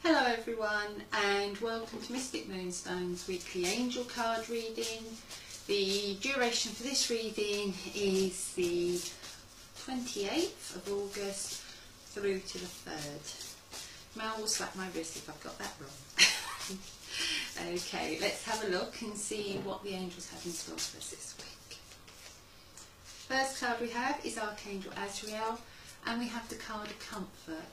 Hello everyone and welcome to Mystic Moonstone's weekly angel card reading. The duration for this reading is the 28th of August through to the 3rd. Mel will slap my wrist if I've got that wrong. Okay, let's have a look and see what the angels have in store for us this week. First card we have is Archangel Azrael, and we have the card of comfort.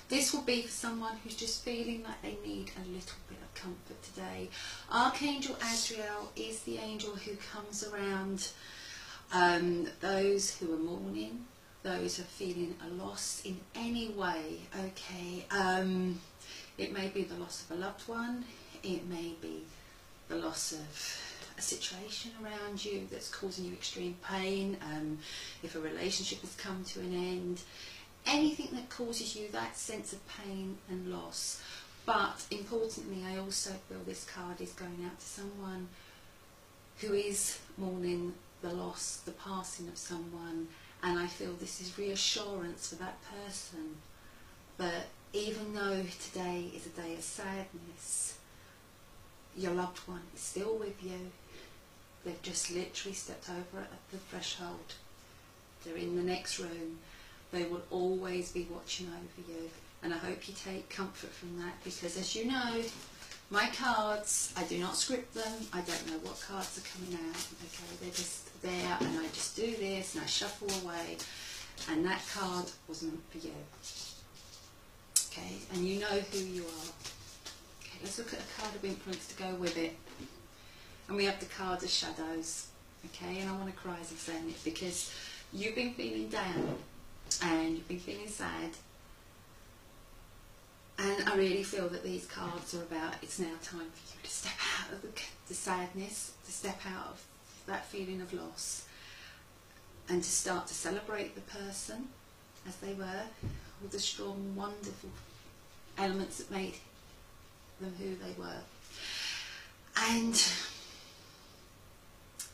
This will be for someone who's just feeling like they need a little bit of comfort today. Archangel Azrael is the angel who comes around those who are mourning, those who are feeling a loss in any way, okay. It may be the loss of a loved one, it may be the loss of a situation around you that's causing you extreme pain, if a relationship has come to an end, anything that causes you that sense of pain and loss. But importantly, I also feel this card is going out to someone who is mourning the loss, the passing of someone, and I feel this is reassurance for that person that even though today is a day of sadness, your loved one is still with you. They've just literally stepped over at the threshold. They're in the next room. They will always be watching over you, and I hope you take comfort from that, because as you know, my cards, I do not script them. I don't know what cards are coming out, okay, they're just there and I just do this and I shuffle away, and that card was meant for you, okay, and you know who you are. Okay, let's look at a card of influence to go with it, and we have the card of shadows, okay, and I want to cry as I'm saying it, because you've been feeling down and you've been feeling sad, and I really feel that these cards are about, it's now time for you to step out of the sadness, to step out of that feeling of loss, and to start to celebrate the person as they were, all the strong, wonderful elements that made them who they were, and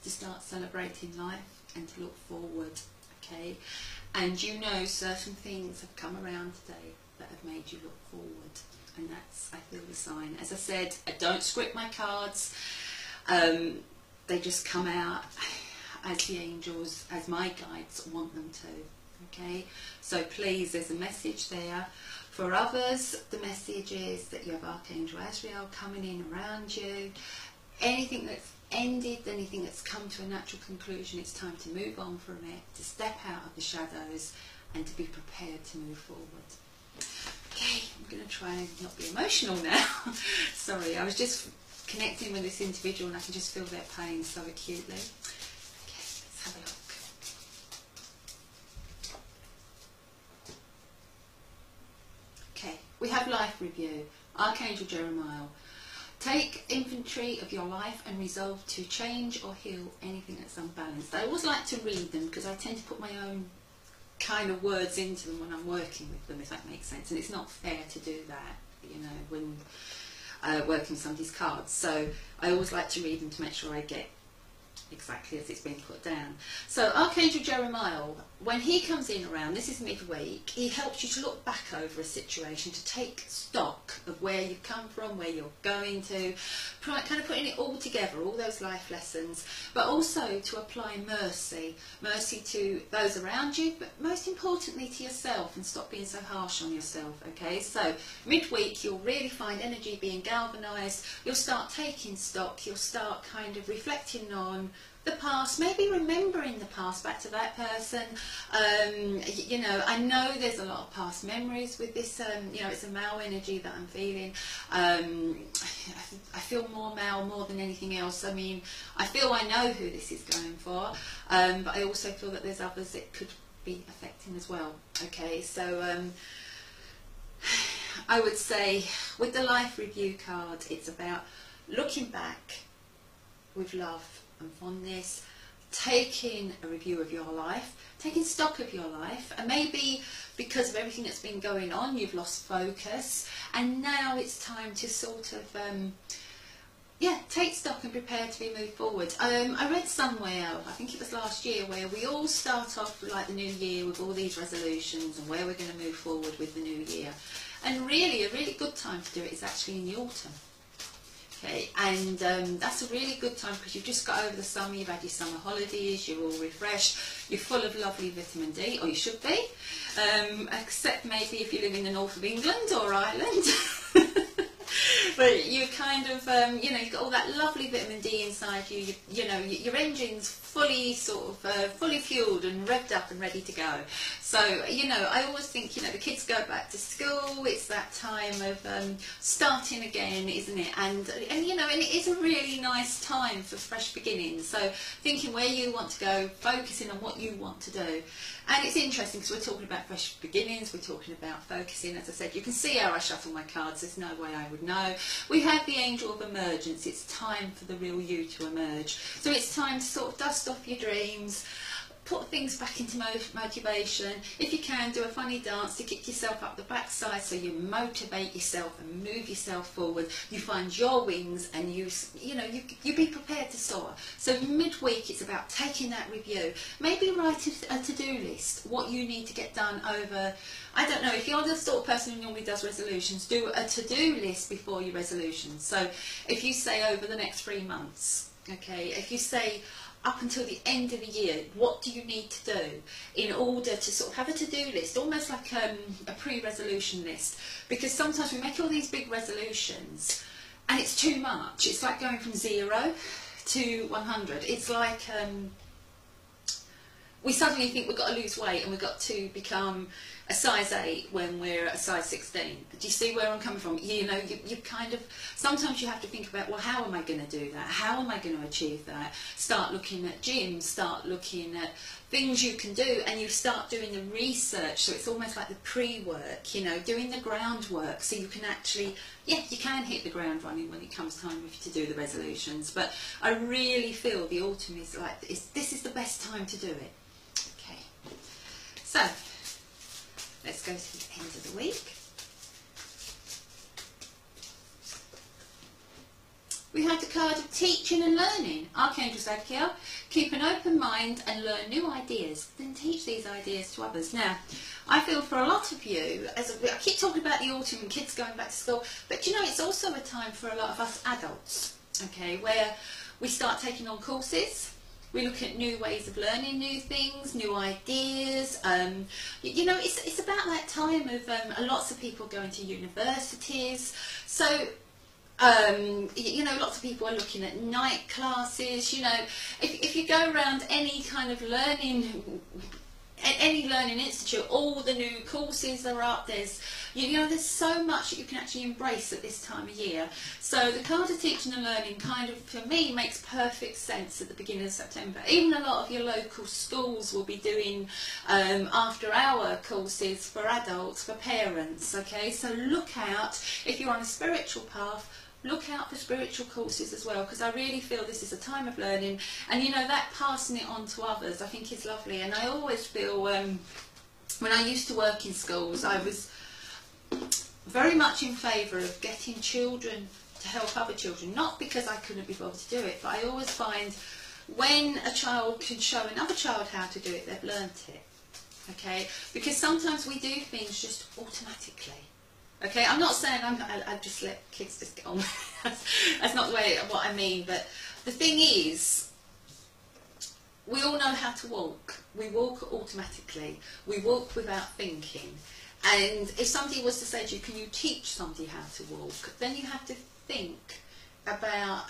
to start celebrating life and to look forward, okay. And you know certain things have come around today that have made you look forward, and that's, I feel, the sign. As I said, I don't script my cards, they just come out as the angels, as my guides want them to, okay. So please, there's a message there. For others, the message is that you have Archangel Azrael coming in around you. Anything that's ended, anything that's come to a natural conclusion, it's time to move on from it, to step out of the shadows and to be prepared to move forward. Okay, I'm going to try and not be emotional now. Sorry, I was just connecting with this individual and I can just feel their pain so acutely. Okay, let's have a look. Okay, we have life review. Archangel Jeremiah. Take inventory of your life and resolve to change or heal anything that's unbalanced. I always like to read them because I tend to put my own kind of words into them when I'm working with them, if that makes sense. And it's not fair to do that, you know, when working with somebody's cards. So I always like to read them to make sure I get exactly as it's been put down. So Archangel Jeremiah, when he comes in around, this is midweek, he helps you to look back over a situation, to take stock of where you've come from, where you're going to, kind of putting it all together, all those life lessons, but also to apply mercy to those around you, but most importantly to yourself, and stop being so harsh on yourself, okay. So midweek you'll really find energy being galvanised, you'll start taking stock, you'll start kind of reflecting on the past, maybe remembering the past back to that person. You know, I know there's a lot of past memories with this, you know, it's a male energy that I'm feeling. I feel more male more than anything else. I mean, I feel I know who this is going for, but I also feel that there's others it could be affecting as well, okay. So I would say with the life review card, it's about looking back with love and fondness, taking a review of your life, taking stock of your life, and maybe because of everything that's been going on you've lost focus, and now it's time to sort of yeah, take stock and prepared to be moved forward. I read somewhere, I think it was last year, where we all start off with like the new year with all these resolutions and where we're going to move forward with the new year. And really, a really good time to do it is actually in the autumn. Okay, and that's a really good time because you've just got over the summer, you've had your summer holidays, you're all refreshed, you're full of lovely vitamin D, or you should be, except maybe if you live in the north of England or Ireland. But you kind of, you know, you've got all that lovely vitamin D inside you. You know, your engine's fully fully fueled and revved up and ready to go. So, you know, I always think, you know, the kids go back to school. It's that time of starting again, isn't it? And you know, and it is a really nice time for fresh beginnings. So, thinking where you want to go, focusing on what you want to do. And it's interesting because we're talking about fresh beginnings, we're talking about focusing. As I said, you can see how I shuffle my cards, there's no way I would know. We have the angel of emergence, it's time for the real you to emerge. So it's time to sort of dust off your dreams, put things back into motivation. If you can, do a funny dance to kick yourself up the backside so you motivate yourself and move yourself forward. You find your wings and you be prepared to soar. So midweek it's about taking that review. Maybe write a to-do list, what you need to get done over, I don't know, if you're the sort of person who normally does resolutions, do a to-do list before your resolutions. So if you say over the next 3 months, okay, if you say up until the end of the year, what do you need to do in order to sort of have a to-do list, almost like a pre-resolution list, because sometimes we make all these big resolutions and it's too much. It's like going from 0 to 100. It's like we suddenly think we've got to lose weight and we've got to become a size 8 when we're a size 16. Do you see where I'm coming from? You know, you kind of, sometimes you have to think about, well, how am I going to do that? How am I going to achieve that? Start looking at gyms, start looking at things you can do, and you start doing the research. So it's almost like the pre-work, you know, doing the groundwork so you can actually, yeah, you can hit the ground running when it comes time to do the resolutions. But I really feel the autumn is like, this is the best time to do it. Okay, so let's go to the end of the week. We had the card of teaching and learning. Archangel Zadkiel, keep an open mind and learn new ideas, then teach these ideas to others. Now, I feel for a lot of you, I keep talking about the autumn and kids going back to school, but you know, it's also a time for a lot of us adults, okay, where we start taking on courses. We look at new ways of learning new things, new ideas. You know, it's about that time of lots of people going to universities. So, you know, lots of people are looking at night classes. You know, if you go around any kind of learning, any learning institute, all the new courses are up. There's, you know, there's so much that you can actually embrace at this time of year. So the card of teaching and learning kind of, for me, makes perfect sense at the beginning of September. Even a lot of your local schools will be doing after-hour courses for adults, for parents, okay? So look out, if you're on a spiritual path, look out for spiritual courses as well, because I really feel this is a time of learning, and you know, that passing it on to others I think is lovely. And I always feel, when I used to work in schools, I was very much in favour of getting children to help other children, not because I couldn't be bothered to do it, but I always find when a child can show another child how to do it, they've learnt it, okay? Because sometimes we do things just automatically. Okay, I'm not saying I just let kids just get on. That's not the way what I mean. But the thing is, we all know how to walk. We walk automatically. We walk without thinking. And if somebody was to say to you, "Can you teach somebody how to walk?" then you have to think about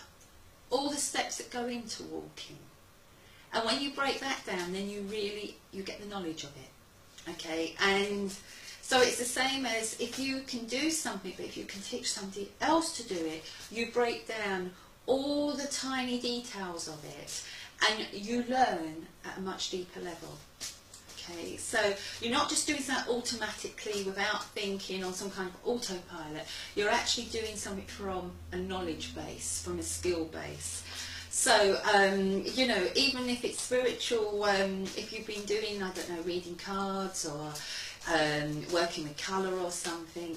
all the steps that go into walking. And when you break that down, then you get the knowledge of it. Okay, and so it's the same as if you can do something, but if you can teach somebody else to do it, you break down all the tiny details of it and you learn at a much deeper level. Okay, so you're not just doing that automatically without thinking on some kind of autopilot. You're actually doing something from a knowledge base, from a skill base. So, you know, even if it's spiritual, if you've been doing, I don't know, reading cards or working with colour or something,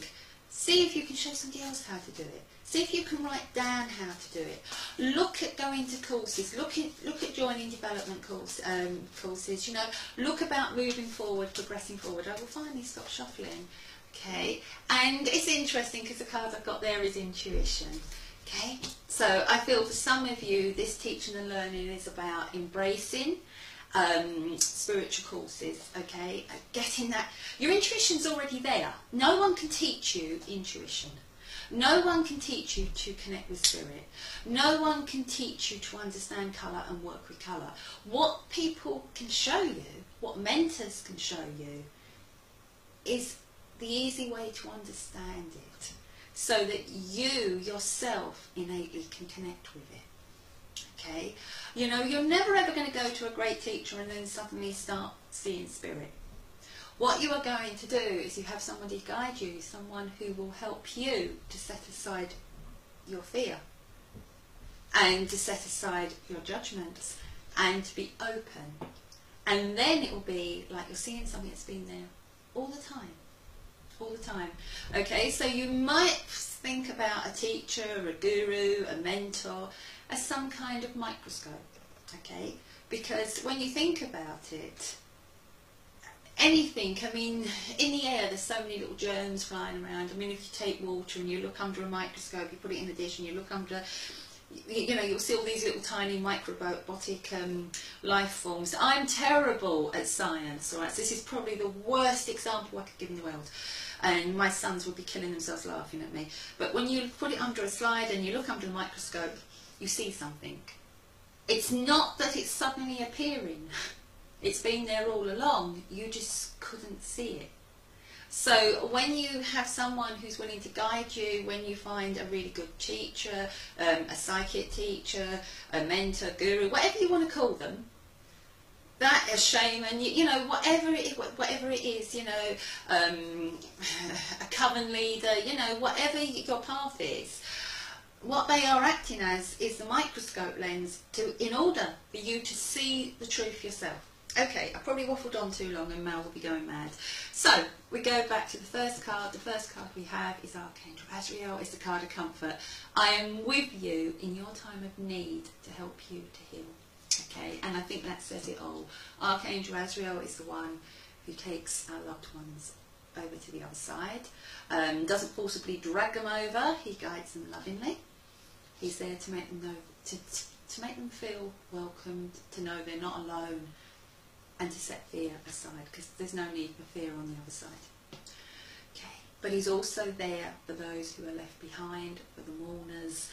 see if you can show somebody else how to do it. See if you can write down how to do it. Look at going to courses. Look at joining development courses. You know, look about moving forward, progressing forward. I will finally stop shuffling. Okay, and it's interesting because the card I've got there is intuition. Okay, so I feel for some of you, this teaching and learning is about embracing spiritual courses. Okay, getting that. Your intuition's already there. No one can teach you intuition. No one can teach you to connect with spirit. No one can teach you to understand colour and work with colour. What people can show you, what mentors can show you, is the easy way to understand it, so that you yourself innately can connect with it. Okay? You know, you're never ever going to go to a great teacher and then suddenly start seeing spirit. What you are going to do is you have somebody guide you, someone who will help you to set aside your fear and to set aside your judgments and to be open. And then it will be like you're seeing something that's been there all the time. All the time. Okay, so you might think about a teacher, a guru, a mentor as some kind of microscope. Okay, because when you think about it, anything, I mean, in the air there's so many little germs flying around. I mean, if you take water and you look under a microscope, you put it in a dish and you look under, you know, you'll see all these little tiny microbitic life forms. I'm terrible at science, alright, so this is probably the worst example I could give in the world. And my sons would be killing themselves laughing at me. But when you put it under a slide and you look under the microscope, you see something. It's not that it's suddenly appearing. It's been there all along, you just couldn't see it. So when you have someone who's willing to guide you, when you find a really good teacher, a psychic teacher, a mentor, guru, whatever you want to call them, that a shaman, you know, whatever it is, you know, a coven leader, you know, whatever your path is, what they are acting as is the microscope lens in order for you to see the truth yourself. Okay, I probably waffled on too long and Mel will be going mad. So, we go back to the first card. The first card we have is Archangel Azrael. It's the card of comfort. I am with you in your time of need to help you to heal. Okay, and I think that says it all. Archangel Azrael is the one who takes our loved ones over to the other side. Doesn't forcibly drag them over. He guides them lovingly. He's there to make them know, to make them feel welcomed, to know they're not alone, and to set fear aside, because there's no need for fear on the other side. Okay, but he's also there for those who are left behind, for the mourners,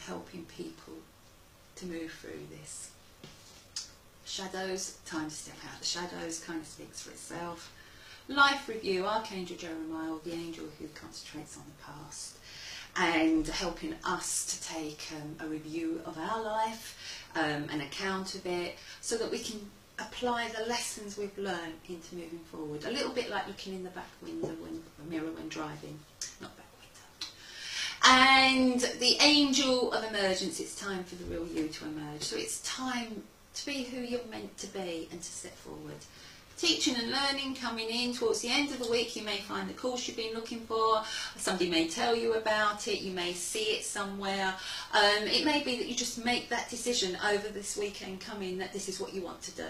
helping people to move through this. Shadows, time to step out. The shadows kind of speaks for itself. Life review, Archangel Jeremiah, the angel who concentrates on the past and helping us to take a review of our life, an account of it, so that we can apply the lessons we've learned into moving forward. A little bit like looking in the back window, mirror when driving, not back window. And the angel of emergence, it's time for the real you to emerge. So it's time to be who you're meant to be and to step forward. Teaching and learning coming in towards the end of the week. You may find the course you've been looking for. Somebody may tell you about it. You may see it somewhere. It may be that you just make that decision over this weekend coming that this is what you want to do.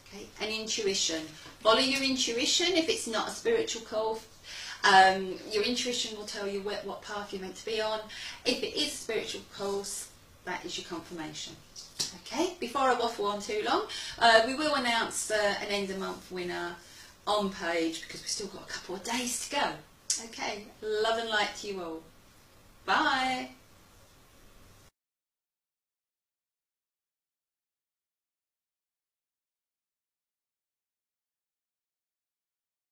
Okay, and intuition. Follow your intuition if it's not a spiritual call. Your intuition will tell you what path you're meant to be on. If it is a spiritual course, that is your confirmation. Okay, before I waffle on too long, we will announce an end of month winner on page because we've still got a couple of days to go. Okay, love and light to you all. Bye.